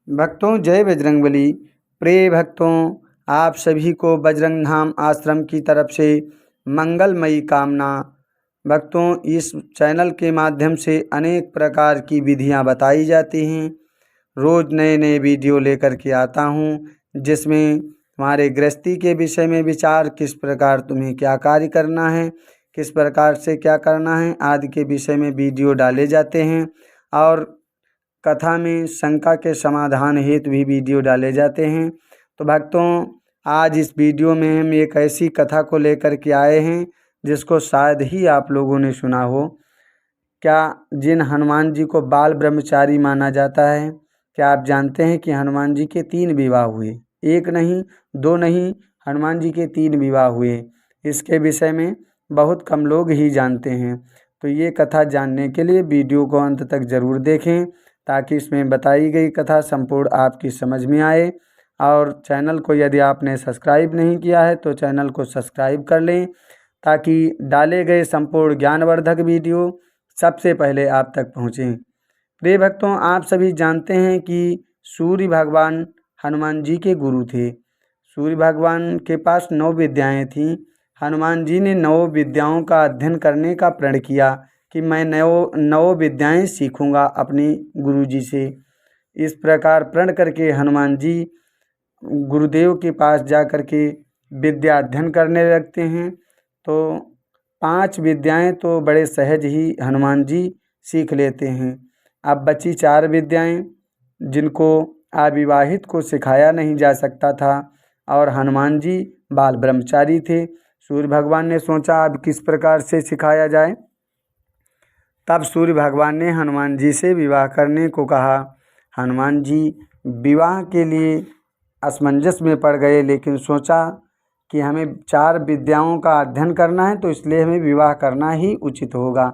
भक्तों जय बजरंगबली। प्रिय भक्तों, आप सभी को बजरंग धाम आश्रम की तरफ से मंगलमयी कामना। भक्तों, इस चैनल के माध्यम से अनेक प्रकार की विधियां बताई जाती हैं। रोज़ नए नए वीडियो लेकर के आता हूं, जिसमें तुम्हारे गृहस्थी के विषय में विचार, किस प्रकार तुम्हें क्या कार्य करना है, किस प्रकार से क्या करना है आदि के विषय में वीडियो डाले जाते हैं। और कथा में शंका के समाधान हेतु भी वीडियो डाले जाते हैं। तो भक्तों, आज इस वीडियो में हम एक ऐसी कथा को लेकर के आए हैं जिसको शायद ही आप लोगों ने सुना हो। क्या जिन हनुमान जी को बाल ब्रह्मचारी माना जाता है, क्या आप जानते हैं कि हनुमान जी के 3 विवाह हुए? एक नहीं, 2 नहीं, हनुमान जी के 3 विवाह हुए। इसके विषय में बहुत कम लोग ही जानते हैं। तो ये कथा जानने के लिए वीडियो को अंत तक ज़रूर देखें, ताकि इसमें बताई गई कथा संपूर्ण आपकी समझ में आए। और चैनल को यदि आपने सब्सक्राइब नहीं किया है तो चैनल को सब्सक्राइब कर लें, ताकि डाले गए संपूर्ण ज्ञानवर्धक वीडियो सबसे पहले आप तक पहुँचें। प्रिय भक्तों, आप सभी जानते हैं कि सूर्य भगवान हनुमान जी के गुरु थे। सूर्य भगवान के पास 9 विद्याएँ थीं। हनुमान जी ने 9 विद्याओं का अध्ययन करने का प्रण किया कि मैं 9 विद्याएँ सीखूँगा अपने गुरु जी से। इस प्रकार प्रण करके हनुमान जी गुरुदेव के पास जा कर के विद्या अध्ययन करने लगते हैं। तो 5 विद्याएँ तो बड़े सहज ही हनुमान जी सीख लेते हैं। अब बची 4 विद्याएँ जिनको अविवाहित को सिखाया नहीं जा सकता था, और हनुमान जी बाल ब्रह्मचारी थे। सूर्य भगवान ने सोचा अब किस प्रकार से सिखाया जाए। तब सूर्य भगवान ने हनुमान जी से विवाह करने को कहा। हनुमान जी विवाह के लिए असमंजस में पड़ गए, लेकिन सोचा कि हमें 4 विद्याओं का अध्ययन करना है, तो इसलिए हमें विवाह करना ही उचित होगा।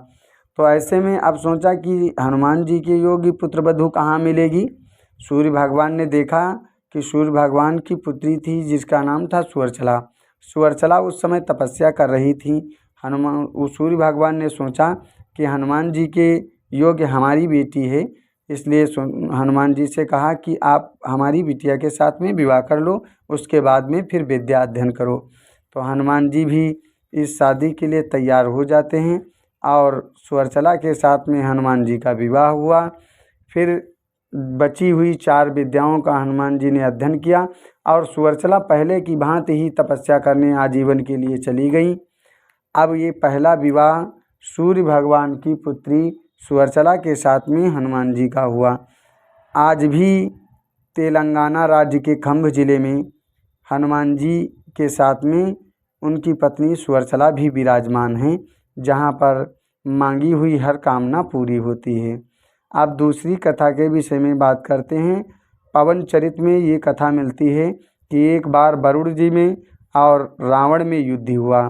तो ऐसे में अब सोचा कि हनुमान जी के योग्य पुत्र वधू कहाँ मिलेगी। सूर्य भगवान ने देखा कि सूर्य भगवान की पुत्री थी जिसका नाम था सुवर्चला। सुवर्चला उस समय तपस्या कर रही थी। सूर्य भगवान ने सोचा कि हनुमान जी के योग्य हमारी बेटी है, इसलिए हनुमान जी से कहा कि आप हमारी बिटिया के साथ में विवाह कर लो, उसके बाद में फिर विद्या अध्ययन करो। तो हनुमान जी भी इस शादी के लिए तैयार हो जाते हैं, और सुवर्चला के साथ में हनुमान जी का विवाह हुआ। फिर बची हुई 4 विद्याओं का हनुमान जी ने अध्ययन किया, और सुवर्चला पहले की भांति ही तपस्या करने आजीवन के लिए चली गई। अब ये पहला विवाह सूर्य भगवान की पुत्री सुवर्चला के साथ में हनुमान जी का हुआ। आज भी तेलंगाना राज्य के खंभ जिले में हनुमान जी के साथ में उनकी पत्नी सुवर्चला भी विराजमान हैं, जहाँ पर मांगी हुई हर कामना पूरी होती है। अब दूसरी कथा के विषय में बात करते हैं। पवन चरित में ये कथा मिलती है कि एक बार वरुण जी में और रावण में युद्ध हुआ।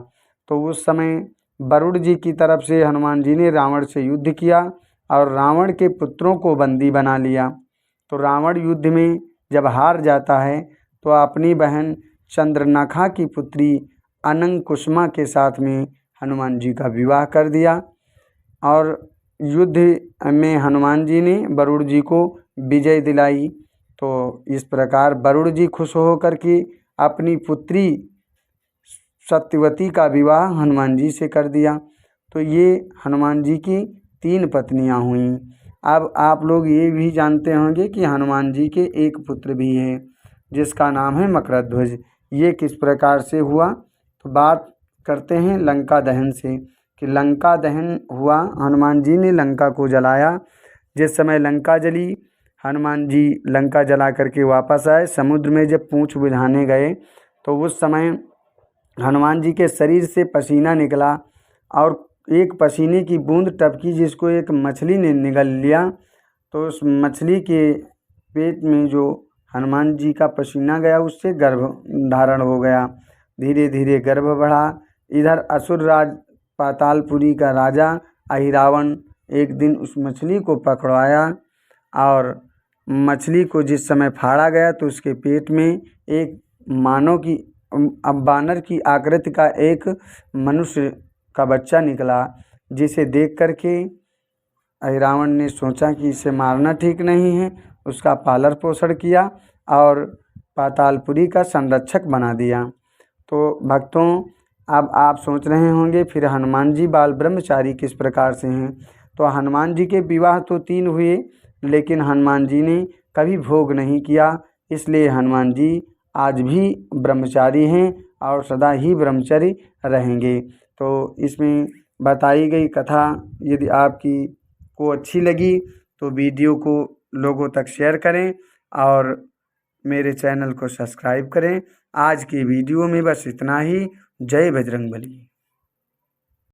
तो उस समय वरुण जी की तरफ से हनुमान जी ने रावण से युद्ध किया और रावण के पुत्रों को बंदी बना लिया। तो रावण युद्ध में जब हार जाता है तो अपनी बहन चंद्रनखा की पुत्री अनंकुसुमा के साथ में हनुमान जी का विवाह कर दिया, और युद्ध में हनुमान जी ने वरुण जी को विजय दिलाई। तो इस प्रकार वरुण जी खुश होकर के अपनी पुत्री सत्यवती का विवाह हनुमान जी से कर दिया। तो ये हनुमान जी की 3 पत्नियां हुईं। अब आप लोग ये भी जानते होंगे कि हनुमान जी के एक पुत्र भी हैं जिसका नाम है मकरध्वज। ये किस प्रकार से हुआ, तो बात करते हैं लंका दहन से कि लंका दहन हुआ। हनुमान जी ने लंका को जलाया। जिस समय लंका जली, हनुमान जी लंका जला करके वापस आए। समुद्र में जब पूंछ बुझाने गए तो उस समय हनुमान जी के शरीर से पसीना निकला, और एक पसीने की बूंद टपकी जिसको एक मछली ने निगल लिया। तो उस मछली के पेट में जो हनुमान जी का पसीना गया, उससे गर्भ धारण हो गया। धीरे धीरे गर्भ बढ़ा। इधर असुर राज पातालपुरी का राजा अहिरावण एक दिन उस मछली को पकड़वाया, और मछली को जिस समय फाड़ा गया तो उसके पेट में एक मानव की बानर की आकृति का एक मनुष्य का बच्चा निकला, जिसे देख करके अहिरावण ने सोचा कि इसे मारना ठीक नहीं है। उसका पालन पोषण किया और पातालपुरी का संरक्षक बना दिया। तो भक्तों, अब आप सोच रहे होंगे फिर हनुमान जी बाल ब्रह्मचारी किस प्रकार से हैं। तो हनुमान जी के विवाह तो 3 हुए, लेकिन हनुमान जी ने कभी भोग नहीं किया, इसलिए हनुमान जी आज भी ब्रह्मचारी हैं और सदा ही ब्रह्मचारी रहेंगे। तो इसमें बताई गई कथा यदि आपकी को अच्छी लगी तो वीडियो को लोगों तक शेयर करें और मेरे चैनल को सब्सक्राइब करें। आज की वीडियो में बस इतना ही। जय बजरंगबली।